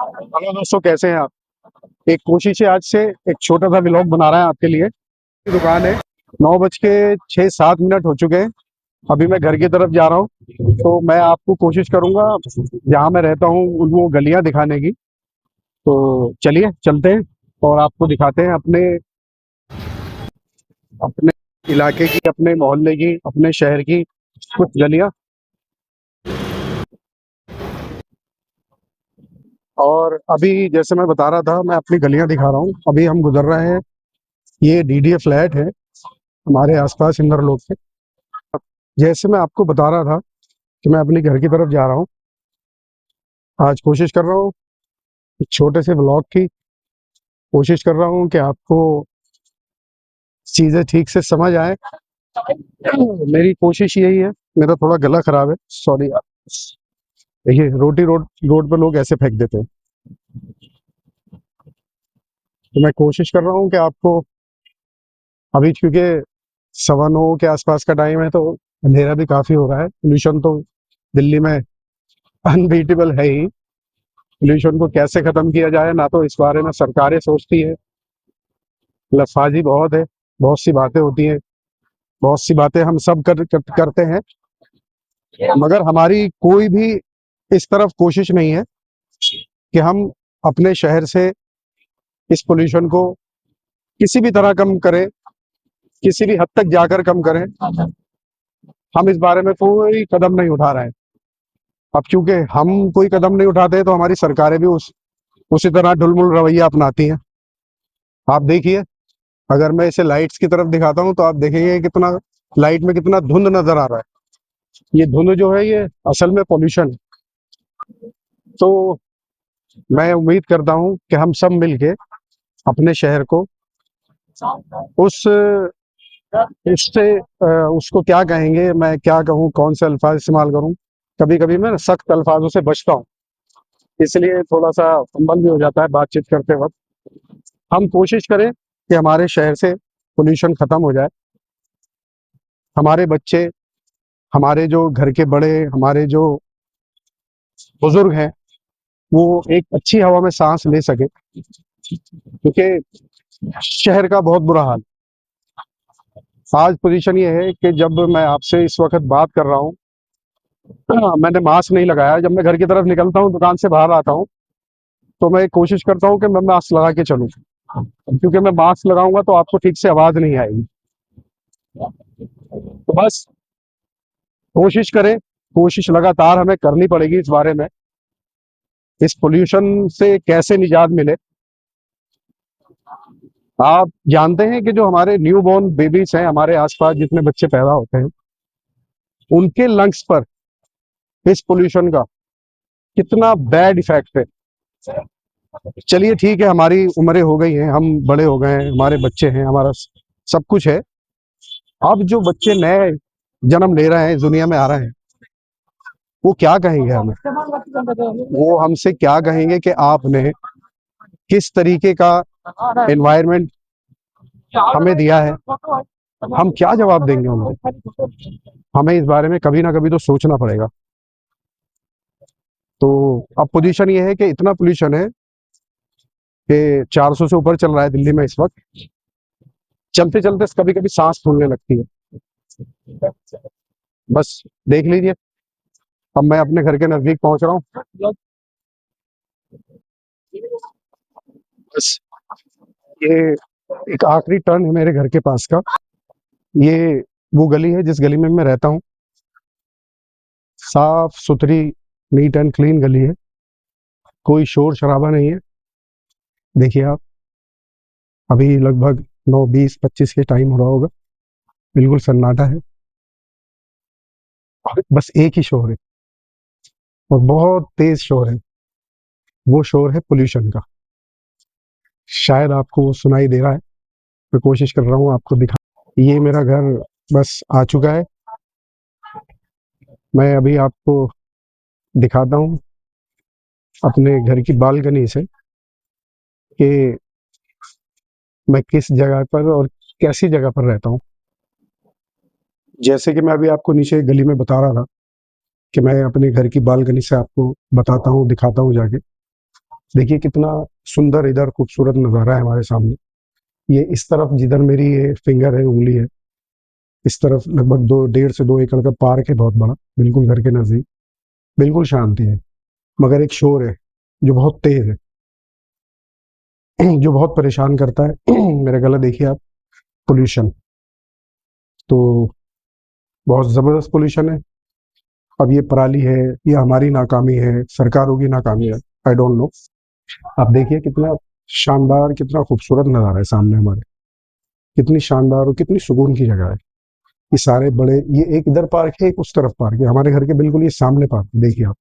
Hello दोस्तों, कैसे हैं आप? एक कोशिश है, आज से एक छोटा सा व्लॉग बना रहे हैं आपके लिए। दुकान है। 9:06-7 हो चुके हैं। अभी मैं घर की तरफ जा रहा हूँ, तो मैं आपको कोशिश करूंगा जहाँ मैं रहता हूँ वो गलियां दिखाने की। तो चलिए चलते हैं और आपको दिखाते हैं अपने अपने इलाके की, अपने मोहल्ले की, अपने शहर की कुछ गलियां। और अभी जैसे मैं बता रहा था, मैं अपनी गलियां दिखा रहा हूँ। अभी हम गुजर रहे हैं, ये डीडीए फ्लैट है हमारे आसपास इंदर लोग के। जैसे मैं आपको बता रहा था कि मैं अपने घर की तरफ जा रहा हूँ। आज कोशिश कर रहा हूँ एक छोटे से ब्लॉग की, कोशिश कर रहा हूँ कि आपको चीज़ें ठीक से समझ आए। मेरी कोशिश यही है। मेरा थोड़ा गला खराब है, सॉरी यार। देखिए, रोटी रोड रोड पे लोग ऐसे फेंक देते हैं। तो मैं कोशिश कर रहा हूँ कि आपको, अभी चूंकि 9:15 के आसपास का टाइम है, तो अंधेरा भी काफ़ी हो रहा है। पोल्यूशन तो दिल्ली में अनबीटेबल है ही। पोल्यूशन को कैसे ख़त्म किया जाए, ना तो इस बारे में सरकारें सोचती है। लफाजी बहुत है, बहुत सी बातें होती हैं, बहुत सी बातें हम सब करते हैं, मगर हमारी कोई भी इस तरफ कोशिश नहीं है कि हम अपने शहर से इस पोल्यूशन को किसी भी तरह कम करें, किसी भी हद तक जाकर कम करें। हम इस बारे में कोई कदम नहीं उठा रहे हैं। अब चूंकि हम कोई कदम नहीं उठाते, तो हमारी सरकारें भी उसी तरह ढुलमुल रवैया अपनाती हैं। आप देखिए, अगर मैं इसे लाइट्स की तरफ दिखाता हूँ, तो आप देखेंगे कितना लाइट में कितना धुंध नजर आ रहा है। ये धुंध जो है, ये असल में पोल्यूशन है। तो मैं उम्मीद करता हूँ कि हम सब मिलके अपने शहर को उस उससे उसको क्या कहेंगे, मैं क्या कहूँ, कौन से अल्फाज इस्तेमाल करूँ। कभी कभी मैं सख्त अल्फाजों से बचता हूँ, इसलिए थोड़ा सा फंबल भी हो जाता है बातचीत करते वक्त। हम कोशिश करें कि हमारे शहर से पोल्यूशन खत्म हो जाए। हमारे बच्चे, हमारे जो घर के बड़े, हमारे जो बुजुर्ग हैं, वो एक अच्छी हवा में सांस ले सके, क्योंकि शहर का बहुत बुरा हाल। आज पोजीशन ये है कि जब मैं आपसे इस वक्त बात कर रहा हूँ, मैंने मास्क नहीं लगाया। जब मैं घर की तरफ निकलता हूँ, दुकान से बाहर आता हूँ, तो मैं कोशिश करता हूँ कि मैं मास्क लगा के चलूँ, क्योंकि मैं मास्क लगाऊंगा तो आपको ठीक से आवाज नहीं आएगी। तो बस कोशिश करें, कोशिश लगातार हमें करनी पड़ेगी इस बारे में, इस पोल्यूशन से कैसे निजात मिले। आप जानते हैं कि जो हमारे न्यू बॉर्न बेबीज हैं, हमारे आसपास जितने बच्चे पैदा होते हैं, उनके लंग्स पर इस पोल्यूशन का कितना बैड इफेक्ट है। चलिए ठीक है, हमारी उम्रें हो गई हैं, हम बड़े हो गए हैं, हमारे बच्चे हैं, हमारा सब कुछ है। अब जो बच्चे नए जन्म ले रहे हैं, इस दुनिया में आ रहे हैं, वो क्या कहेंगे हमें? वो हमसे क्या कहेंगे कि आपने किस तरीके का एनवायरनमेंट हमें दिया है? हम क्या जवाब देंगे उनको? हमें इस बारे में कभी ना कभी तो सोचना पड़ेगा। तो अब पोजीशन ये है कि इतना पोल्यूशन है कि 400 से ऊपर चल रहा है दिल्ली में इस वक्त। चलते चलते कभी कभी सांस फूलने लगती है। बस देख लीजिए, अब मैं अपने घर के नजदीक पहुंच रहा हूँ। बस ये एक आखिरी टर्न है मेरे घर के पास का। ये वो गली है जिस गली में मैं रहता हूँ। साफ सुथरी, नीट एंड क्लीन गली है, कोई शोर शराबा नहीं है। देखिए आप, अभी लगभग 9:20-25 के टाइम हो रहा होगा, बिल्कुल सन्नाटा है। और बस एक ही शोर है, और बहुत तेज शोर है। वो शोर है पोल्यूशन का। शायद आपको वो सुनाई दे रहा है। मैं कोशिश कर रहा हूँ आपको दिखा। ये मेरा घर बस आ चुका है। मैं अभी आपको दिखाता हूँ अपने घर की बालकनी से कि मैं किस जगह पर और कैसी जगह पर रहता हूँ। जैसे कि मैं अभी आपको नीचे गली में बता रहा था कि मैं अपने घर की बालकनी से आपको बताता हूँ, दिखाता हूँ जाके। देखिए कितना सुंदर इधर खूबसूरत नज़ारा है हमारे सामने। ये इस तरफ जिधर मेरी ये फिंगर है, उंगली है, इस तरफ लगभग 1.5 से 2 एकड़ का पार्क है बहुत बड़ा, बिल्कुल घर के नज़दीक। बिल्कुल शांति है, मगर एक शोर है जो बहुत तेज़ है, जो बहुत परेशान करता है। मेरा गला देखिए आप, पॉल्यूशन, तो बहुत ज़बरदस्त पॉल्यूशन है। अब ये पराली है, ये हमारी नाकामी है, सरकारों की नाकामी है, आई डोंट नो। आप देखिए कितना शानदार, कितना खूबसूरत नज़ारा है सामने हमारे, कितनी शानदार और कितनी सुकून की जगह है। ये सारे बड़े, ये एक इधर पार्क है, एक उस तरफ पार्क है, हमारे घर के बिल्कुल ये सामने पार्क है। देखिए आप,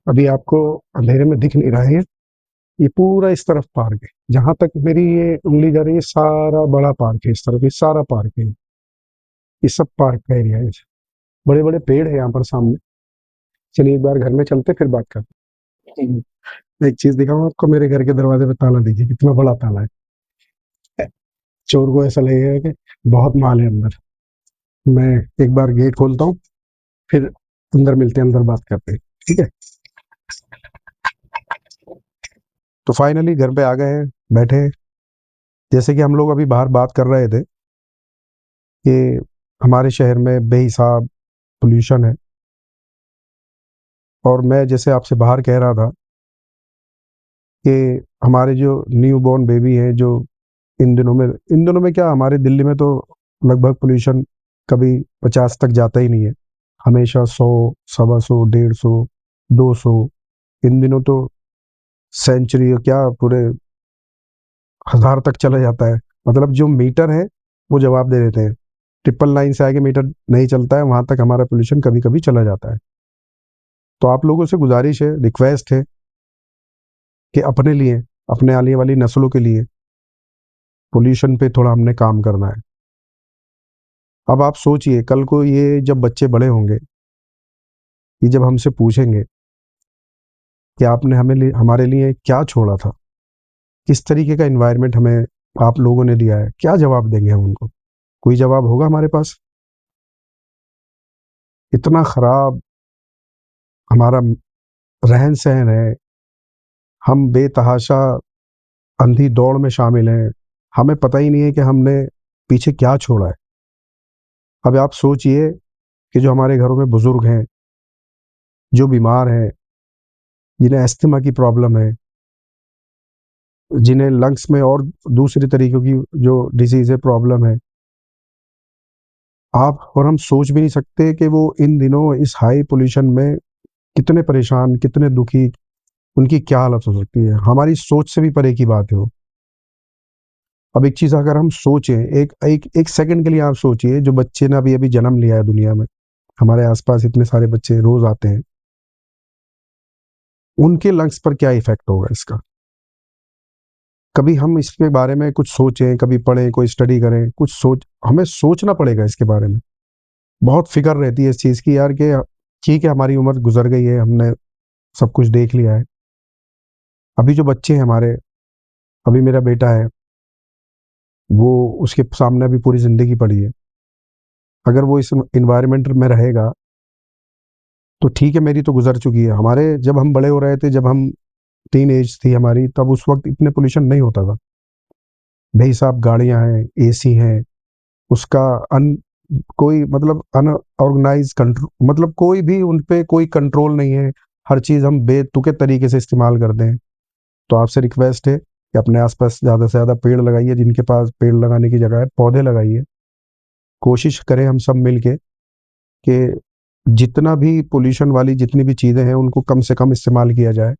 अभी आपको अंधेरे में दिख नहीं रहा है ये पूरा इस तरफ पार्क है, जहां तक मेरी ये उंगली जा रही है सारा बड़ा पार्क है, इस तरफ ये सारा पार्क है, ये सब पार्क का एरिया है। बड़े बड़े पेड़ है यहाँ पर सामने। चलिए एक बार घर में चलते फिर बात करते हैं। एक चीज दिखाऊं आपको, मेरे घर के दरवाजे पे ताला, देखिए कितना बड़ा ताला है। चोर को ऐसा लगेगा कि बहुत माल है अंदर। मैं एक बार गेट खोलता हूँ, फिर अंदर मिलते हैं, अंदर बात करते हैं, ठीक है। तो फाइनली घर पे आ गए हैं, बैठे हैं। जैसे कि हम लोग अभी बाहर बात कर रहे थे कि हमारे शहर में बेहिसाब पोल्यूशन है, और मैं जैसे आपसे बाहर कह रहा था कि हमारे जो न्यू बॉर्न बेबी है, जो इन दिनों में क्या, हमारे दिल्ली में तो लगभग पोल्यूशन कभी 50 तक जाता ही नहीं है, हमेशा 100, 125, 150, 200, इन दिनों तो सेंचुरी क्या पूरे 1000 तक चला जाता है। मतलब जो मीटर है वो जवाब दे देते हैं, 999 से आगे मीटर नहीं चलता है, वहां तक हमारा पोल्यूशन कभी कभी चला जाता है। तो आप लोगों से गुजारिश है, रिक्वेस्ट है कि अपने लिए, अपने आने वाली नस्लों के लिए पोल्यूशन पे थोड़ा हमने काम करना है। अब आप सोचिए, कल को ये जब बच्चे बड़े होंगे, ये जब हमसे पूछेंगे कि आपने हमारे लिए क्या छोड़ा था, किस तरीके का एनवायरनमेंट हमें आप लोगों ने दिया है, क्या जवाब देंगे हम उनको? कोई जवाब होगा हमारे पास? इतना खराब हमारा रहन सहन है, हम बेतहाशा अंधी दौड़ में शामिल हैं, हमें पता ही नहीं है कि हमने पीछे क्या छोड़ा है। अब आप सोचिए कि जो हमारे घरों में बुजुर्ग हैं, जो बीमार हैं, जिन्हें अस्थमा की प्रॉब्लम है, जिन्हें लंग्स में और दूसरी तरीकों की जो डिजीज है, प्रॉब्लम है, आप और हम सोच भी नहीं सकते कि वो इन दिनों इस हाई पोल्यूशन में कितने परेशान, कितने दुखी, उनकी क्या हालत हो सकती है। हमारी सोच से भी परे की बात है वो। अब एक चीज अगर हम सोचें, एक एक एक सेकंड के लिए आप सोचिए, जो बच्चे ने अभी अभी जन्म लिया है दुनिया में, हमारे आसपास इतने सारे बच्चे रोज आते हैं, उनके लंग्स पर क्या इफेक्ट होगा इसका? कभी हम इसके बारे में कुछ सोचें, कभी पढ़ें, कोई स्टडी करें, कुछ हमें सोचना पड़ेगा इसके बारे में। बहुत फिक्र रहती है इस चीज की यार, कि ठीक है हमारी उम्र गुजर गई है, हमने सब कुछ देख लिया है, अभी जो बच्चे हैं हमारे, अभी मेरा बेटा है, वो, उसके सामने अभी पूरी जिंदगी पड़ी है। अगर वो इस इन्वायरमेंट में रहेगा तो ठीक है, मेरी तो गुजर चुकी है। हमारे जब हम बड़े हो रहे थे, जब हम टीन एज थी हमारी, तब उस वक्त इतने पोल्यूशन नहीं होता था। भाई साहब गाड़ियां हैं, एसी हैं, उसका अन कोई मतलब अनऑर्गेनाइज कंट्रोल, मतलब कोई भी उन पे कोई कंट्रोल नहीं है। हर चीज हम बेतुके तरीके से इस्तेमाल करते हैं। तो आपसे रिक्वेस्ट है कि अपने आसपास ज्यादा से ज्यादा पेड़ लगाइए, जिनके पास पेड़ लगाने की जगह है पौधे लगाइए। कोशिश करें हम सब मिलके कि जितना भी पोल्यूशन वाली जितनी भी चीजें हैं उनको कम से कम इस्तेमाल किया जाए।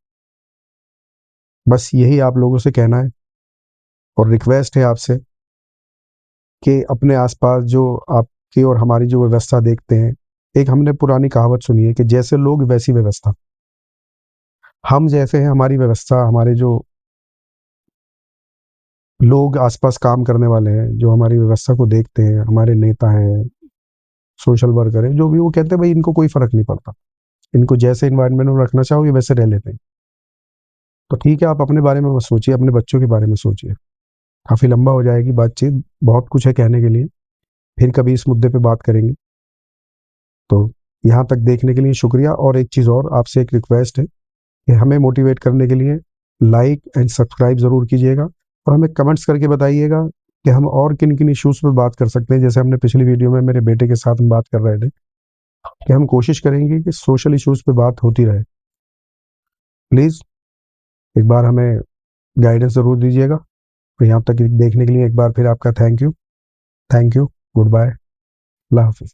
बस यही आप लोगों से कहना है, और रिक्वेस्ट है आपसे कि अपने आसपास जो आपकी और हमारी जो व्यवस्था देखते हैं, एक हमने पुरानी कहावत सुनी है कि जैसे लोग वैसी व्यवस्था। हम जैसे हैं, हमारी व्यवस्था, हमारे जो लोग आसपास काम करने वाले हैं, जो हमारी व्यवस्था को देखते हैं, हमारे नेता हैं, सोशल वर्कर हैं, जो भी, वो कहते हैं भाई इनको कोई फर्क नहीं पड़ता, इनको जैसे इन्वायरमेंट में रखना चाहो ये वैसे रह लेते हैं। तो ठीक है, आप अपने बारे में मत सोचिए, अपने बच्चों के बारे में सोचिए। काफी लंबा हो जाएगी बातचीत, बहुत कुछ है कहने के लिए, फिर कभी इस मुद्दे पे बात करेंगे। तो यहाँ तक देखने के लिए शुक्रिया। और एक चीज़ और, आपसे एक रिक्वेस्ट है कि हमें मोटिवेट करने के लिए लाइक एंड सब्सक्राइब ज़रूर कीजिएगा और हमें कमेंट्स करके बताइएगा कि हम और किन-किन इश्यूज़ पे बात कर सकते हैं। जैसे हमने पिछली वीडियो में मेरे बेटे के साथ हम बात कर रहे थे कि हम कोशिश करेंगे कि सोशल इश्यूज़ पे बात होती रहे। प्लीज़ एक बार हमें गाइडेंस ज़रूर दीजिएगा। तो यहाँ तक देखने के लिए एक बार फिर आपका थैंक यू। Good bye. अल्लाह हाफ़िज़।